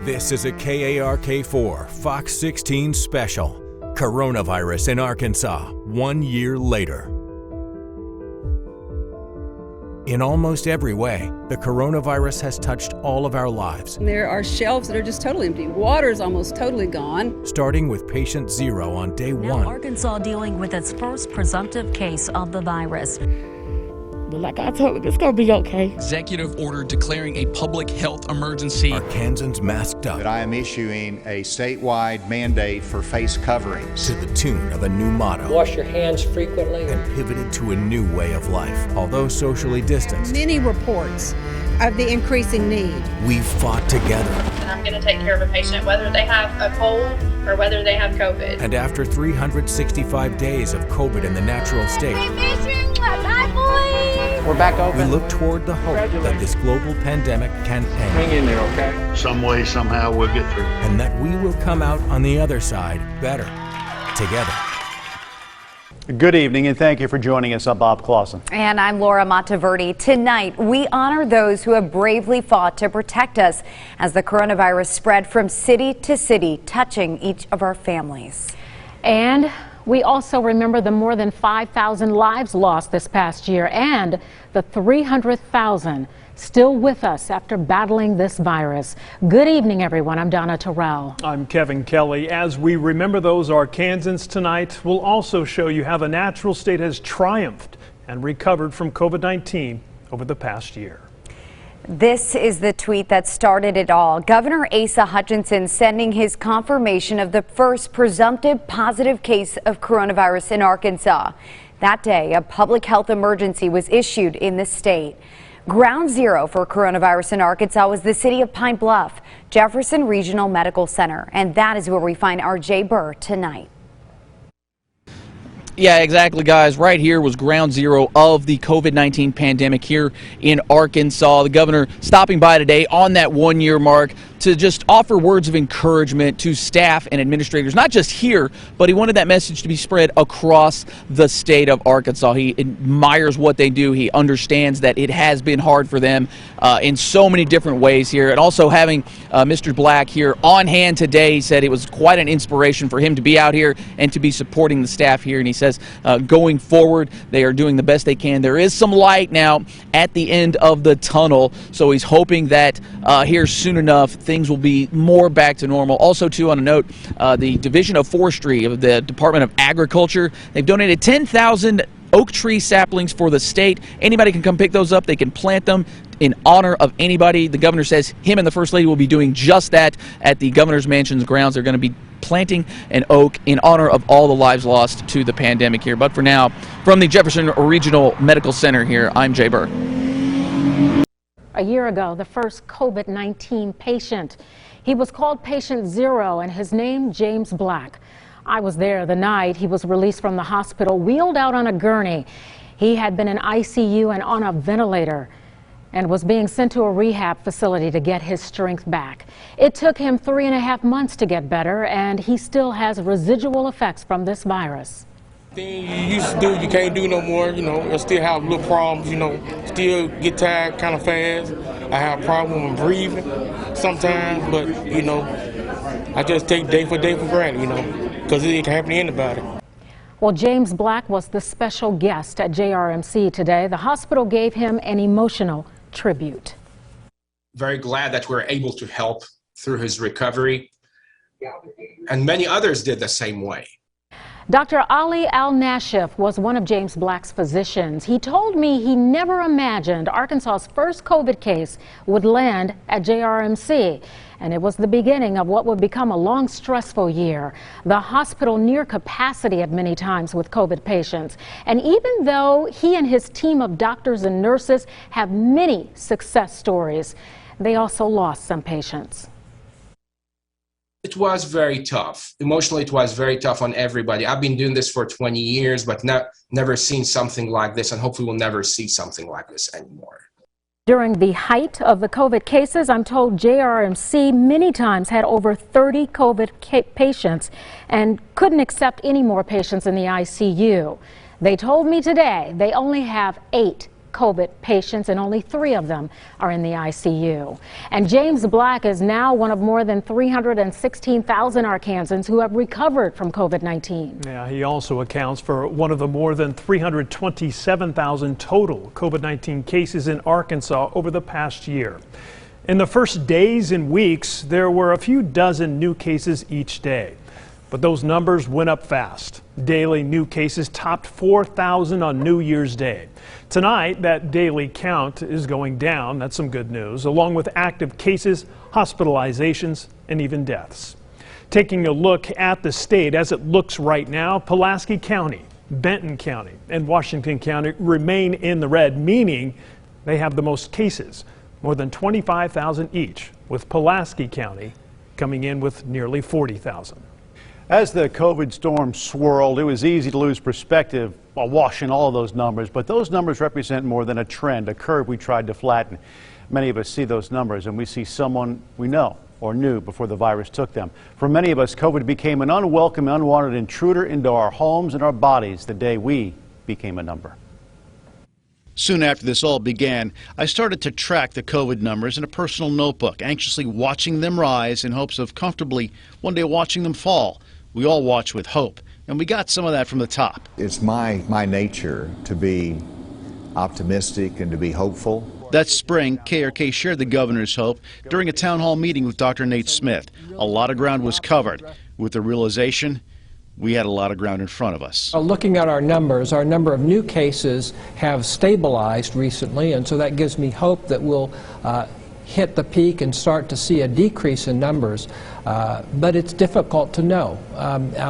This is a KARK4 Fox 16 special. Coronavirus in Arkansas, 1 year later. In almost every way, the coronavirus has touched all of our lives. There are shelves that are just totally empty. Water's almost totally gone. Starting with patient 0 on day 1. Now Arkansas dealing with its first presumptive case of the virus. But like I told him, it's going to be okay. Executive order declaring a public health emergency. Arkansans masked up. That I am issuing a statewide mandate for face coverings. To the tune of a new motto. Wash your hands frequently. And pivoted to a new way of life, although socially distanced. Many reports of the increasing need. We've fought together. And I'm going to take care of a patient, whether they have a cold or whether they have COVID. And after 365 days of COVID in the natural state, We're back open. we look toward the hope that this global pandemic can end. Hang in there, okay? Some way, somehow, we'll get through. And that we will come out on the other side better, together. Good evening and thank you for joining us. I'm Bob Clausen. And I'm Laura Monteverdi. Tonight, we honor those who have bravely fought to protect us as the coronavirus spread from city to city, touching each of our families. And we also remember the more than 5,000 lives lost this past year and the 300,000 still with us after battling this virus. Good evening, everyone. I'm Donna Terrell. I'm Kevin Kelly. As we remember those Arkansans tonight, we'll also show you how the natural state has triumphed and recovered from COVID-19 over the past year. This is the tweet that started it all. Governor Asa Hutchinson sending his confirmation of the first presumptive positive case of coronavirus in Arkansas. That day, a public health emergency was issued in the state. Ground zero for coronavirus in Arkansas was the city of Pine Bluff, Jefferson Regional Medical Center, and that is where we find our Jay Burr tonight. Yeah, exactly, guys. Right here was ground zero of the COVID-19 pandemic here in Arkansas. The governor stopping by today on that 1 year mark to just offer words of encouragement to staff and administrators, not just here, but he wanted that message to be spread across the state of Arkansas. He admires what they do. He understands that it has been hard for them in so many different ways here. And also having Mr. Black here on hand today, he said it was quite an inspiration for him to be out here and to be supporting the staff here. And he says going forward, they are doing the best they can. There is some light now at the end of the tunnel, so he's hoping that here soon enough, things will be more back to normal. Also, too, on a note, the Division of Forestry of the Department of Agriculture, they've donated 10,000 oak tree saplings for the state. Anybody can come pick those up. They can plant them in honor of anybody. The governor says him and the First Lady will be doing just that at the governor's mansion's grounds. They're going to be planting an oak in honor of all the lives lost to the pandemic here. But for now, from the Jefferson Regional Medical Center here, I'm Jay Burr. A year ago, the first COVID-19 patient. He was called Patient 0 and his name James Black. I was there the night he was released from the hospital, wheeled out on a gurney. He had been in ICU and on a ventilator and was being sent to a rehab facility to get his strength back. It took him 3.5 months to get better, and he still has residual effects from this virus. Thing you used to do, you can't do no more, you know. I still have little problems, you know, still get tired kind of fast. I have a problem with breathing sometimes, but, you know, I just take day for granted, you know, because it can happen to anybody. Well, James Black was the special guest at JRMC today. The hospital gave him an emotional tribute. Very glad that we're able to help through his recovery, and many others did the same way. Dr. Ali Al-Nashif was one of James Black's physicians. He told me he never imagined Arkansas's first COVID case would land at JRMC. And it was the beginning of what would become a long, stressful year. The hospital near capacity at many times with COVID patients. And even though he and his team of doctors and nurses have many success stories, they also lost some patients. It was very tough. Emotionally, it was very tough on everybody. I've been doing this for 20 years, but never seen something like this, and hopefully we'll never see something like this anymore. During the height of the COVID cases, I'm told JRMC many times had over 30 COVID patients and couldn't accept any more patients in the ICU. They told me today they only have 8 COVID patients, and only 3 of them are in the ICU. And James Black is now one of more than 316,000 Arkansans who have recovered from COVID-19. Yeah, he also accounts for one of the more than 327,000 total COVID-19 cases in Arkansas over the past year. In the first days and weeks, there were a few dozen new cases each day. But those numbers went up fast. Daily new cases topped 4,000 on New Year's Day. Tonight, that daily count is going down. That's some good news, along with active cases, hospitalizations, and even deaths. Taking a look at the state as it looks right now, Pulaski County, Benton County, and Washington County remain in the red, meaning they have the most cases, more than 25,000 each, with Pulaski County coming in with nearly 40,000. As the COVID storm swirled, it was easy to lose perspective while watching all of those numbers, but those numbers represent more than a trend, a curve we tried to flatten. Many of us see those numbers and we see someone we know or knew before the virus took them. For many of us, COVID became an unwelcome, unwanted intruder into our homes and our bodies the day we became a number. Soon after this all began, I started to track the COVID numbers in a personal notebook, anxiously watching them rise in hopes of comfortably one day watching them fall. We all watch with hope, and we got some of that from the top. It's my nature to be optimistic and to be hopeful. That spring, KRK shared the governor's hope during a town hall meeting with Dr. Nate Smith. A lot of ground was covered, with the realization we had a lot of ground in front of us. Looking at our numbers, our number of new cases have stabilized recently, and so that gives me hope that we'll hit the peak and start to see a decrease in numbers. But it's difficult to know.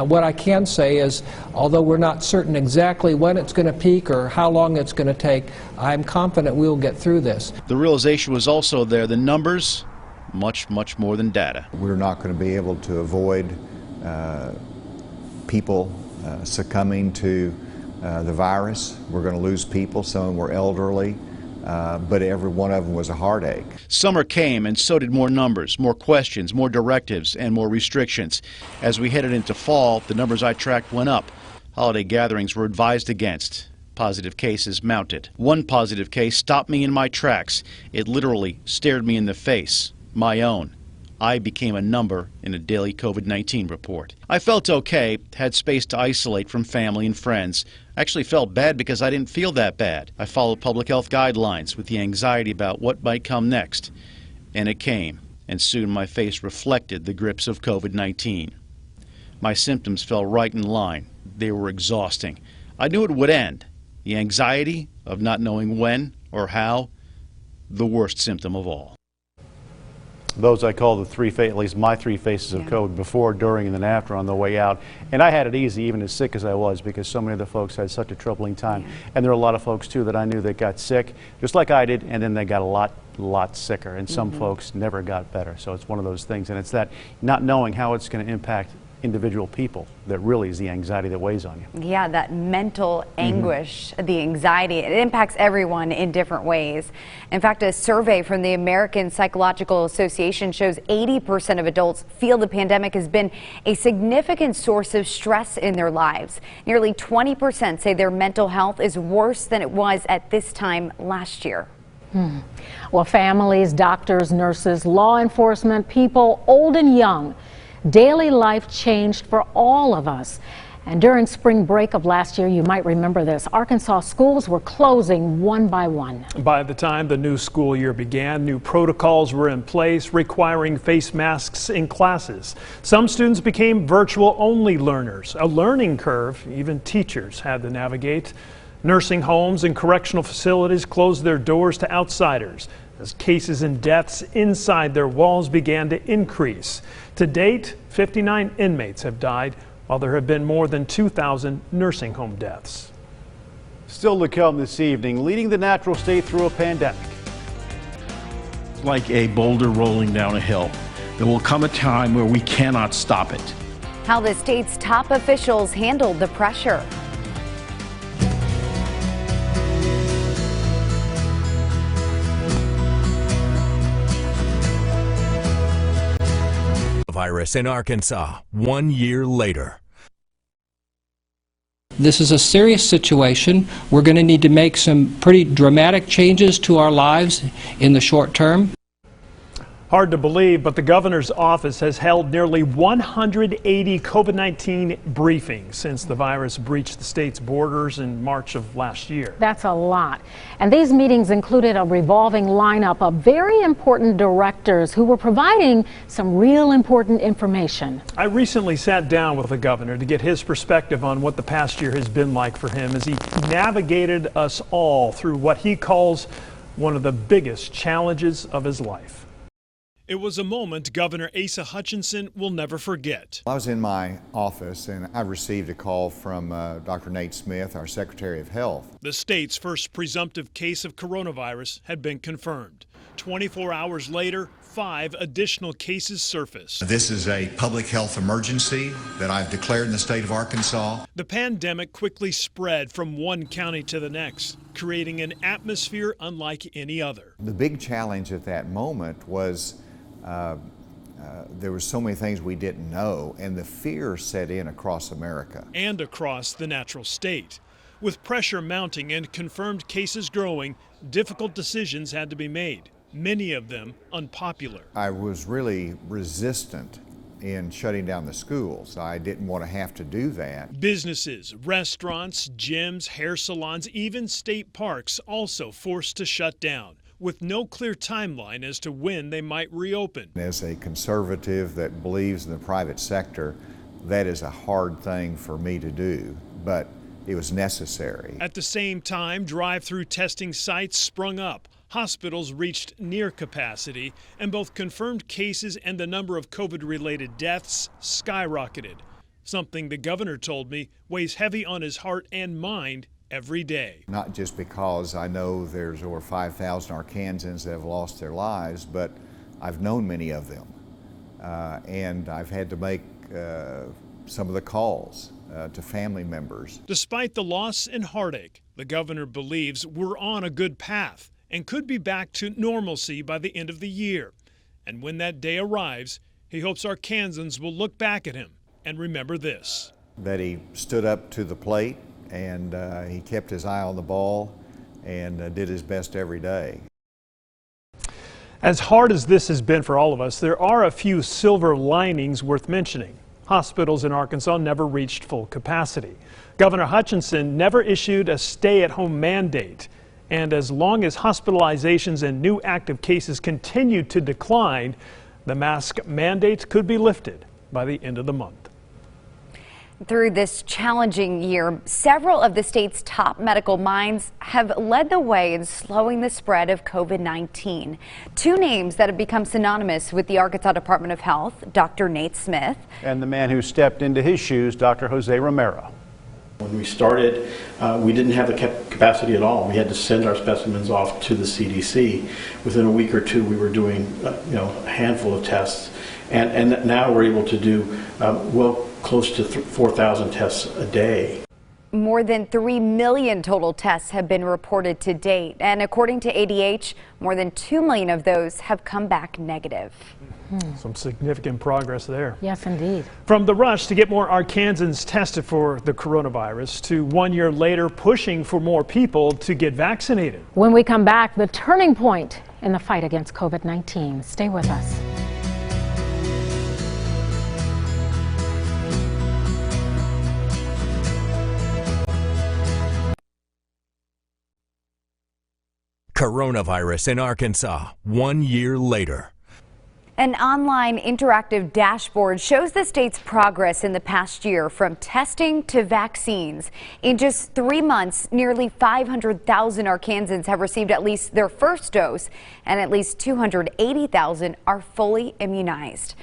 What I can say is, although we're not certain exactly when it's going to peak or how long it's going to take, I'm confident we'll get through this. The realization was also there, the numbers, much more than data. We're not going to be able to avoid people succumbing to the virus. We're going to lose people. Some of them were elderly. But every one of them was a heartache. Summer came, and so did more numbers, more questions, more directives, and more restrictions. As we headed into fall, the numbers I tracked went up. Holiday gatherings were advised against. Positive cases mounted. One positive case stopped me in my tracks. It literally stared me in the face. My own. I became a number in a daily COVID-19 report. I felt okay, had space to isolate from family and friends. I actually felt bad because I didn't feel that bad. I followed public health guidelines with the anxiety about what might come next. And it came, and soon my face reflected the grips of COVID-19. My symptoms fell right in line. They were exhausting. I knew it would end. The anxiety of not knowing when or how, the worst symptom of all. Those I call at least my 3 faces of COVID, before, during, and then after, on the way out. And I had it easy, even as sick as I was, because so many of the folks had such a troubling time. And there are a lot of folks, too, that I knew that got sick, just like I did, and then they got a lot sicker. And some folks never got better. So it's one of those things. And it's that not knowing how it's going to impact individual people that really is the anxiety that weighs on you. Yeah, that mental anguish, the anxiety, it impacts everyone in different ways. In fact, a survey from the American Psychological Association shows 80% of adults feel the pandemic has been a significant source of stress in their lives. Nearly 20% say their mental health is worse than it was at this time last year. Well, families, doctors, nurses, law enforcement, people old and young, daily life changed for all of us. And during spring break of last year, you might remember this, Arkansas schools were closing one by one. By the time the new school year began, new protocols were in place requiring face masks in classes. Some students became virtual-only learners, a learning curve even teachers had to navigate. Nursing homes and correctional facilities closed their doors to outsiders as cases and deaths inside their walls began to increase. To date, 59 inmates have died, while there have been more than 2,000 nursing home deaths. Still to come this evening, leading the natural state through a pandemic. Like a boulder rolling down a hill. There will come a time where we cannot stop it. How the state's top officials handled the pressure. Virus in Arkansas 1 year later. this is a serious situation. We're going to need to make some pretty dramatic changes to our lives in the short term. Hard to believe, but the governor's office has held nearly 180 COVID-19 briefings since the virus breached the state's borders in March of last year. That's a lot. And these meetings included a revolving lineup of very important directors who were providing some real important information. I recently sat down with the governor to get his perspective on what the past year has been like for him as he navigated us all through what he calls one of the biggest challenges of his life. It was a moment Governor Asa Hutchinson will never forget. I was in my office and I received a call from Dr. Nate Smith, our Secretary of Health. The state's first presumptive case of coronavirus had been confirmed. 24 hours later, 5 additional cases surfaced. This is a public health emergency that I've declared in the state of Arkansas. The pandemic quickly spread from one county to the next, creating an atmosphere unlike any other. The big challenge at that moment was there were so many things we didn't know, and the fear set in across America. And across the natural state. With pressure mounting and confirmed cases growing, difficult decisions had to be made, many of them unpopular. I was really resistant in shutting down the schools. I didn't want to have to do that. Businesses, restaurants, gyms, hair salons, even state parks also forced to shut down, with no clear timeline as to when they might reopen. As a conservative that believes in the private sector, that is a hard thing for me to do, but it was necessary. At the same time, drive-through testing sites sprung up. Hospitals reached near capacity, and both confirmed cases and the number of COVID-related deaths skyrocketed. Something the governor told me weighs heavy on his heart and mind every day. Not just because I know there's over 5,000 Arkansans that have lost their lives, but I've known many of them. And I've had to make some of the calls to family members. Despite the loss and heartache, the governor believes we're on a good path and could be back to normalcy by the end of the year. And when that day arrives, he hopes Arkansans will look back at him and remember this: that he stood up to the plate and he kept his eye on the ball and did his best every day. As hard as this has been for all of us, there are a few silver linings worth mentioning. Hospitals in Arkansas never reached full capacity. Governor Hutchinson never issued a stay-at-home mandate. And as long as hospitalizations and new active cases continue to decline, the mask mandate could be lifted by the end of the month. Through this challenging year, several of the state's top medical minds have led the way in slowing the spread of COVID-19. 2 names that have become synonymous with the Arkansas Department of Health, Dr. Nate Smith. And the man who stepped into his shoes, Dr. Jose Romero. When we started, we didn't have the capacity at all. We had to send our specimens off to the CDC. Within a week or 2, we were doing a handful of tests. And now we're able to do close to 4,000 tests a day. More than 3 million total tests have been reported to date. And according to ADH, more than 2 million of those have come back negative. Some significant progress there. Yes, indeed. From the rush to get more Arkansans tested for the coronavirus to 1 year later pushing for more people to get vaccinated. When we come back, the turning point in the fight against COVID-19. Stay with us. Coronavirus in Arkansas, 1 year later. An online interactive dashboard shows the state's progress in the past year from testing to vaccines. In just 3 months, nearly 500,000 Arkansans have received at least their first dose, and at least 280,000 are fully immunized.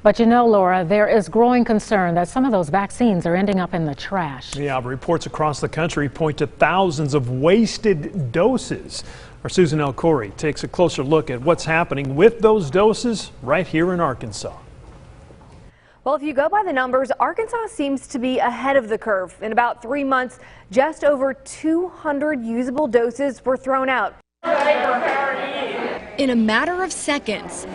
But you know, Laura, there is growing concern that some of those vaccines are ending up in the trash. Yeah, reports across the country point to thousands of wasted doses. Our Susan L. Corey takes a closer look at what's happening with those doses right here in Arkansas. Well, if you go by the numbers, Arkansas seems to be ahead of the curve. In about 3 months, just over 200 usable doses were thrown out. In a matter of seconds,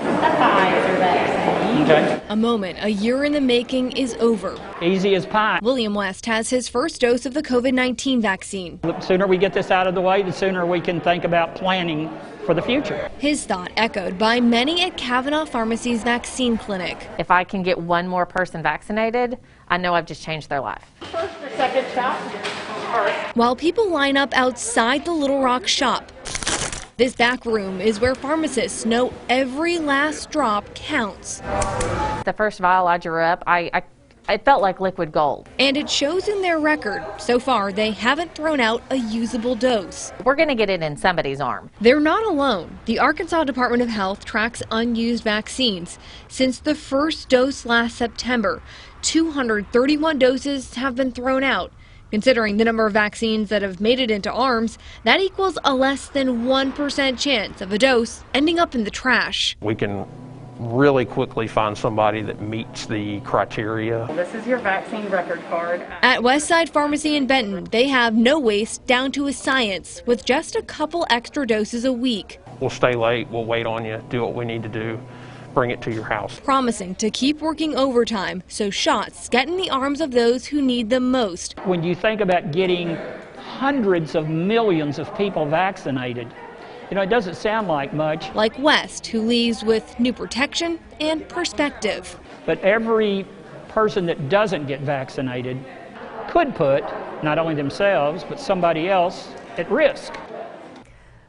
Okay. A moment a year in the making is over. Easy as pie. William West has his first dose of the COVID-19 vaccine. The sooner we get this out of the way, the sooner we can think about planning for the future. His thought echoed by many at Kavanaugh Pharmacy's vaccine clinic. If I can get one more person vaccinated, I know I've just changed their life. First or second shot? While people line up outside the Little Rock shop, this back room is where pharmacists know every last drop counts. The first vial I drew up, it felt like liquid gold. And it shows in their record. So far, they haven't thrown out a usable dose. We're going to get it in somebody's arm. They're not alone. The Arkansas Department of Health tracks unused vaccines. Since the first dose last September, 231 doses have been thrown out. Considering the number of vaccines that have made it into arms, that equals a less than 1% chance of a dose ending up in the trash. We can really quickly find somebody that meets the criteria. This is your vaccine record card. At Westside Pharmacy in Benton, they have no waste down to a science with just a couple extra doses a week. We'll stay late, we'll wait on you, do what we need to do, bring it to your house. Promising to keep working overtime so shots get in the arms of those who need them most. When you think about getting hundreds of millions of people vaccinated, you know, it doesn't sound like much. Like West, who leaves with new protection and perspective. But every person that doesn't get vaccinated could put not only themselves, but somebody else at risk.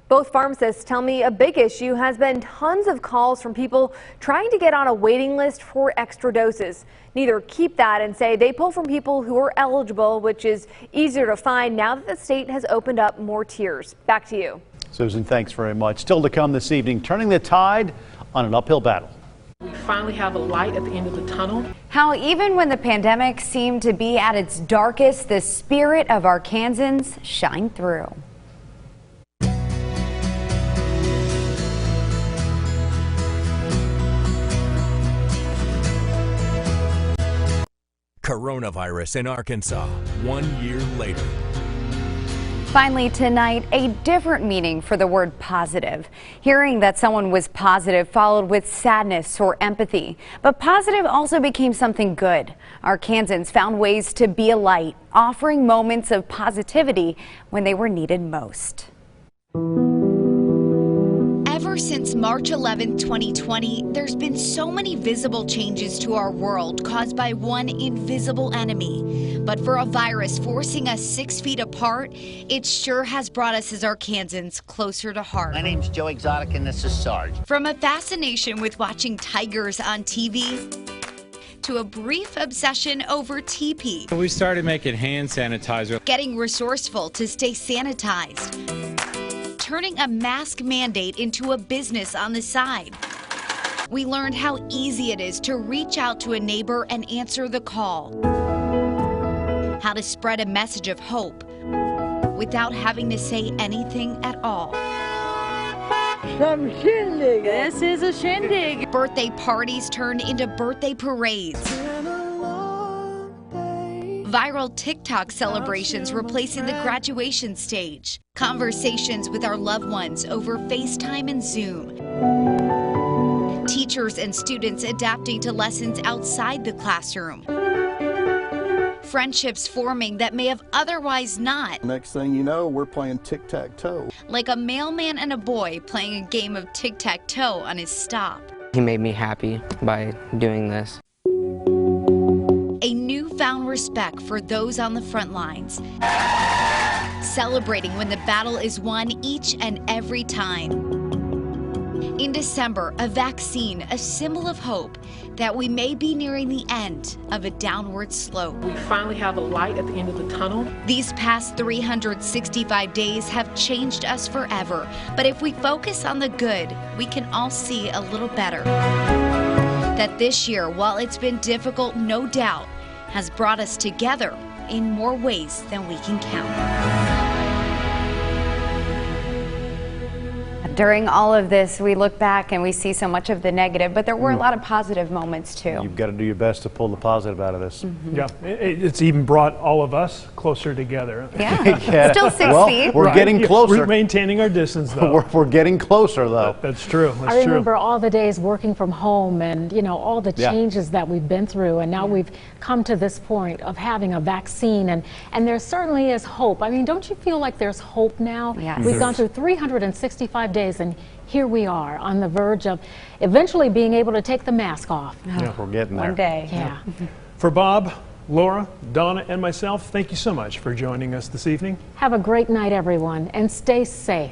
Both pharmacists tell me a big issue has been tons of calls from people trying to get on a waiting list for extra doses. Neither keep that and say they pull from people who are eligible, which is easier to find now that the state has opened up more tiers. Back to you. Susan, thanks very much. Still to come this evening, turning the tide on an uphill battle. We finally have a light at the end of the tunnel. How even when the pandemic seemed to be at its darkest, the spirit of Arkansans shined through. Coronavirus in Arkansas, 1 year later. Finally tonight, a different meaning for the word positive. Hearing that someone was positive followed with sadness or empathy. But positive also became something good. Arkansans found ways to be a light, offering moments of positivity when they were needed most. Ever since March 11, 2020, there's been so many visible changes to our world caused by one invisible enemy. But for a virus forcing us 6 feet apart, it sure has brought us as Arkansans closer to heart. My name's Joe Exotic and this is Sarge. From a fascination with watching tigers on TV to a brief obsession over TP. We started making hand sanitizer. Getting resourceful to stay sanitized. Turning a mask mandate into a business on the side. We learned how easy it is to reach out to a neighbor and answer the call. How to spread a message of hope without having to say anything at all. Some shindig. This is a shindig. Birthday parties turned into birthday parades. Viral TikTok celebrations replacing the graduation stage. Conversations with our loved ones over FaceTime and Zoom. Teachers and students adapting to lessons outside the classroom. Friendships forming that may have otherwise not. Next thing you know, we're playing tic-tac-toe. Like a mailman and a boy playing a game of tic-tac-toe on his stop. He made me happy by doing this. A newfound respect for those on the front lines. Celebrating when the battle is won each and every time. In December, a vaccine, a symbol of hope that we may be nearing the end of a downward slope. We finally have a light at the end of the tunnel. These past 365 days have changed us forever. But if we focus on the good, we can all see a little better. That this year, while it's been difficult, no doubt, has brought us together in more ways than we can count. During all of this, we look back and we see so much of the negative, but there were a lot of positive moments too. You've got to do your best to pull the positive out of this. Yeah, it's even brought all of us closer together. Yeah, still 6 feet. We're getting closer. We're maintaining our distance, though. We're getting closer, though. That's true. That's I remember all the days working from home and, you know, all the Yeah. changes that we've been through. And now we've come to this point of having a vaccine. And there certainly is hope. I mean, don't you feel like there's hope now? Yes. We've gone through 365 days and here we are on the verge of eventually being able to take the mask off. Yeah, we're getting there. One day. Yeah. For Bob, Laura, Donna, and myself, thank you so much for joining us this evening. Have a great night, everyone, and stay safe.